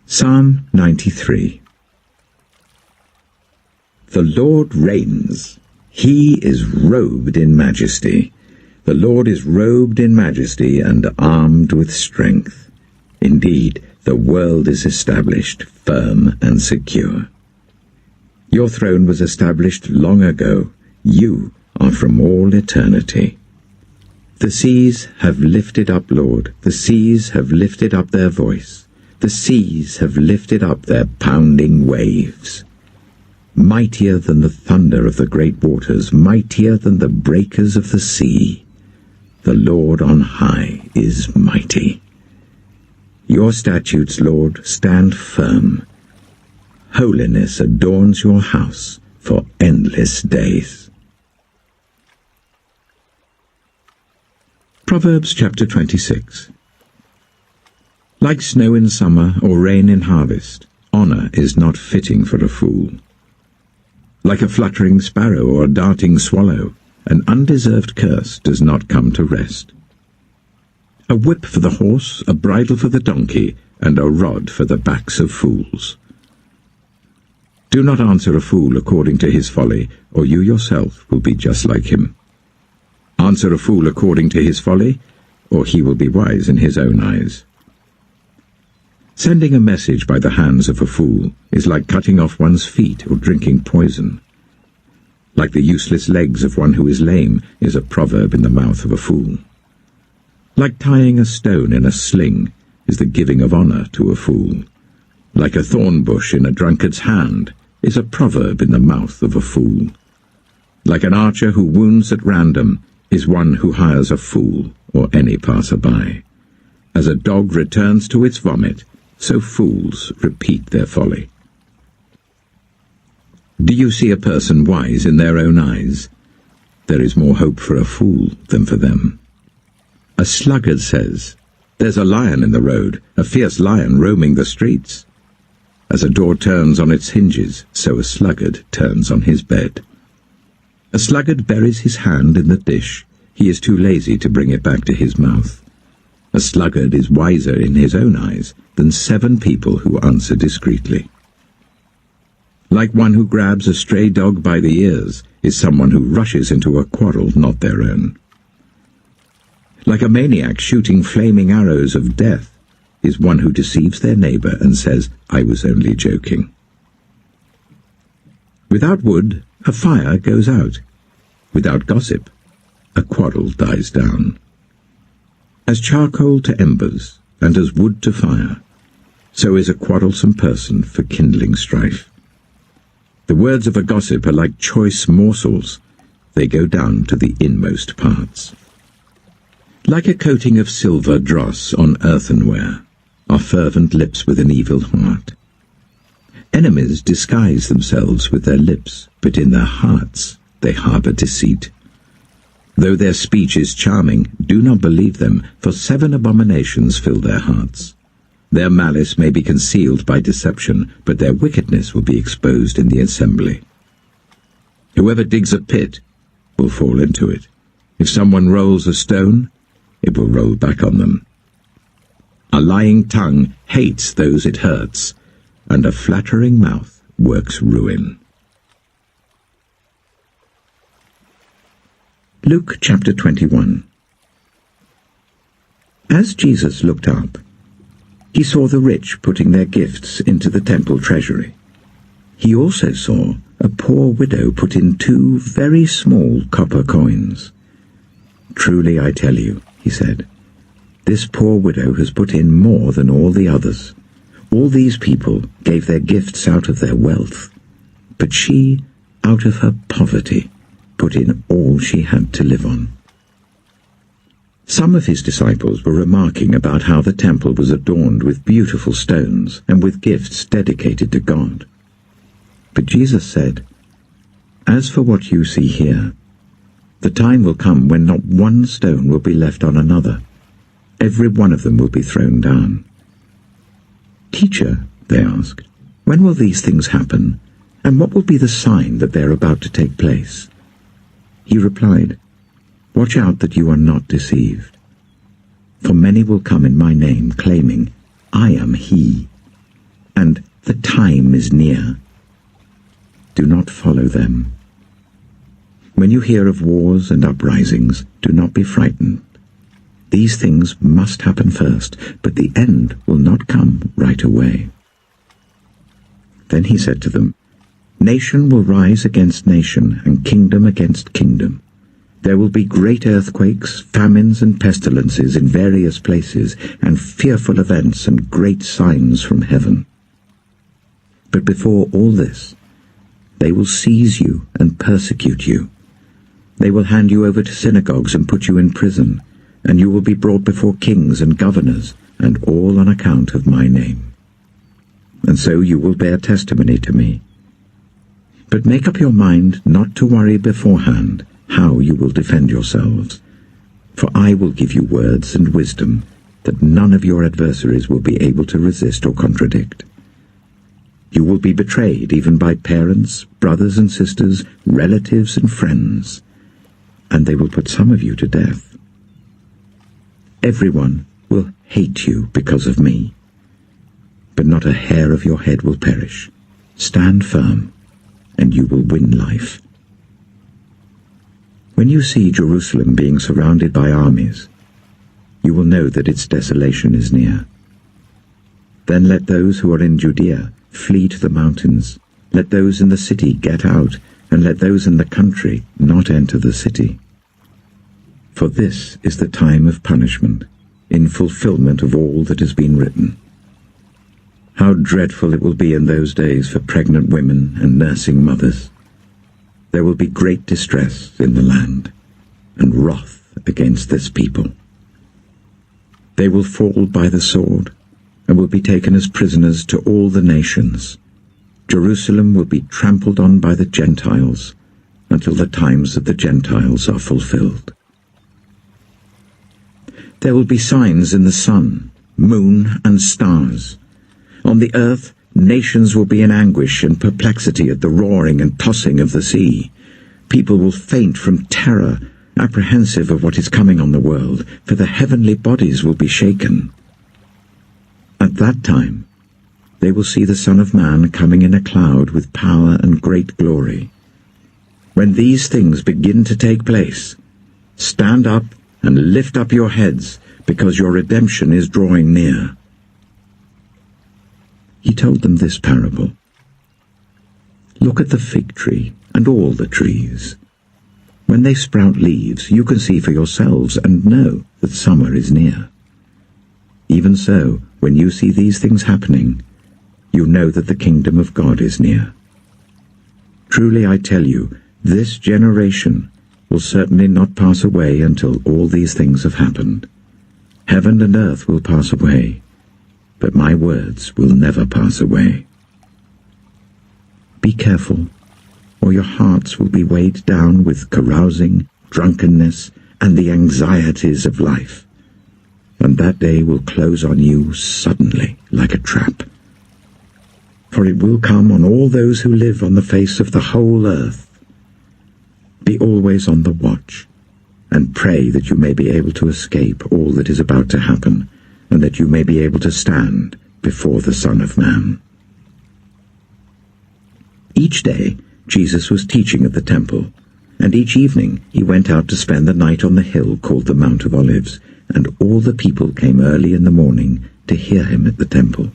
Psalm 93. The Lord reigns. He is robed in majesty. The Lord is robed in majesty and armed with strength. Indeed, the world is established, firm and secure. Your throne was established long ago. You are from all eternity. The seas have lifted up, Lord. The seas have lifted up their voice. The seas have lifted up their pounding waves. Mightier than the thunder of the great waters, mightier than the breakers of the sea. The Lord on high is mighty. Your statutes, Lord, stand firm. Holiness adorns your house for endless days. Proverbs chapter 26. Like snow in summer or rain in harvest, honor is not fitting for a fool. Like a fluttering sparrow or a darting swallow, an undeserved curse does not come to rest. A whip for the horse, a bridle for the donkey, and a rod for the backs of fools. Do not answer a fool according to his folly, or you yourself will be just like him. Answer a fool according to his folly, or he will be wise in his own eyes. Sending a message by the hands of a fool is like cutting off one's feet or drinking poison. Like the useless legs of one who is lame is a proverb in the mouth of a fool. Like tying a stone in a sling is the giving of honor to a fool. Like a thorn bush in a drunkard's hand is a proverb in the mouth of a fool. Like an archer who wounds at random is one who hires a fool or any passer-by. As a dog returns to its vomit, so fools repeat their folly. Do you see a person wise in their own eyes? There is more hope for a fool than for them. A sluggard says, "There's a lion in the road, a fierce lion roaming the streets." As a door turns on its hinges, so a sluggard turns on his bed. A sluggard buries his hand in the dish. He is too lazy to bring it back to his mouth. A sluggard is wiser in his own eyes than 7 people who answer discreetly. Like one who grabs a stray dog by the ears is someone who rushes into a quarrel not their own. Like a maniac shooting flaming arrows of death is one who deceives their neighbor and says, "I was only joking." Without wood, a fire goes out. Without gossip, a quarrel dies down. As charcoal to embers, and as wood to fire, so is a quarrelsome person for kindling strife. The words of a gossip are like choice morsels. They go down to the inmost parts. Like a coating of silver dross on earthenware are fervent lips with an evil heart. Enemies disguise themselves with their lips, but in their hearts they harbor deceit. Though their speech is charming, do not believe them, for 7 abominations fill their hearts. Their malice may be concealed by deception, but their wickedness will be exposed in the assembly. Whoever digs a pit will fall into it. If someone rolls a stone, it will roll back on them. A lying tongue hates those it hurts, and a flattering mouth works ruin. Luke chapter 21. As Jesus looked up, he saw the rich putting their gifts into the temple treasury. He also saw a poor widow put in 2 very small copper coins. "Truly I tell you," he said, "this poor widow has put in more than all the others. All these people gave their gifts out of their wealth, but she, out of her poverty, put in all she had to live on." Some of his disciples were remarking about how the temple was adorned with beautiful stones and with gifts dedicated to God. But Jesus said, "As for what you see here, the time will come when not one stone will be left on another. Every one of them will be thrown down." "Teacher," they asked, "when will these things happen, and what will be the sign that they are about to take place?" He replied, "Watch out that you are not deceived. For many will come in my name, claiming, 'I am he.' and the time is near. Do not follow them. When you hear of wars and uprisings, do not be frightened. These things must happen first, but the end will not come right away. Then he said to them, Nation will rise against nation, and kingdom against kingdom. There will be great earthquakes, famines, and pestilences in various places, and fearful events and great signs from heaven. But before all this, they will seize you and persecute you. They will hand you over to synagogues and put you in prison, and you will be brought before kings and governors, and all on account of my name. And so you will bear testimony to me. But make up your mind not to worry beforehand how you will defend yourselves, for I will give you words and wisdom that none of your adversaries will be able to resist or contradict. You will be betrayed even by parents, brothers and sisters, relatives and friends, and they will put some of you to death. Everyone will hate you because of me, but not a hair of your head will perish. Stand firm, and you will win life. When you see Jerusalem being surrounded by armies, you will know that its desolation is near. Then let those who are in Judea flee to the mountains. Let those in the city get out, and let those in the country not enter the city. For this is the time of punishment, in fulfillment of all that has been written. How dreadful it will be in those days for pregnant women and nursing mothers. There will be great distress in the land, and wrath against this people. They will fall by the sword, and will be taken as prisoners to all the nations. Jerusalem will be trampled on by the Gentiles, until the times of the Gentiles are fulfilled. There will be signs in the sun, moon, and stars. On the earth, nations will be in anguish and perplexity at the roaring and tossing of the sea. People will faint from terror, apprehensive of what is coming on the world, for the heavenly bodies will be shaken. At that time, they will see the Son of Man coming in a cloud with power and great glory. When these things begin to take place, stand up and lift up your heads, because your redemption is drawing near. He told them this parable. Look at the fig tree and all the trees. When they sprout leaves, you can see for yourselves and know that summer is near. Even so, when you see these things happening, you know that the kingdom of God is near. Truly I tell you, this generation will certainly not pass away until all these things have happened. Heaven and earth will pass away, but my words will never pass away. Be careful, or your hearts will be weighed down with carousing, drunkenness, and the anxieties of life, and that day will close on you suddenly like a trap. For it will come on all those who live on the face of the whole earth. Be always on the watch, and pray that you may be able to escape all that is about to happen, and that you may be able to stand before the Son of Man. Each day Jesus was teaching at the temple, and each evening he went out to spend the night on the hill called the Mount of Olives, and all the people came early in the morning to hear him at the temple.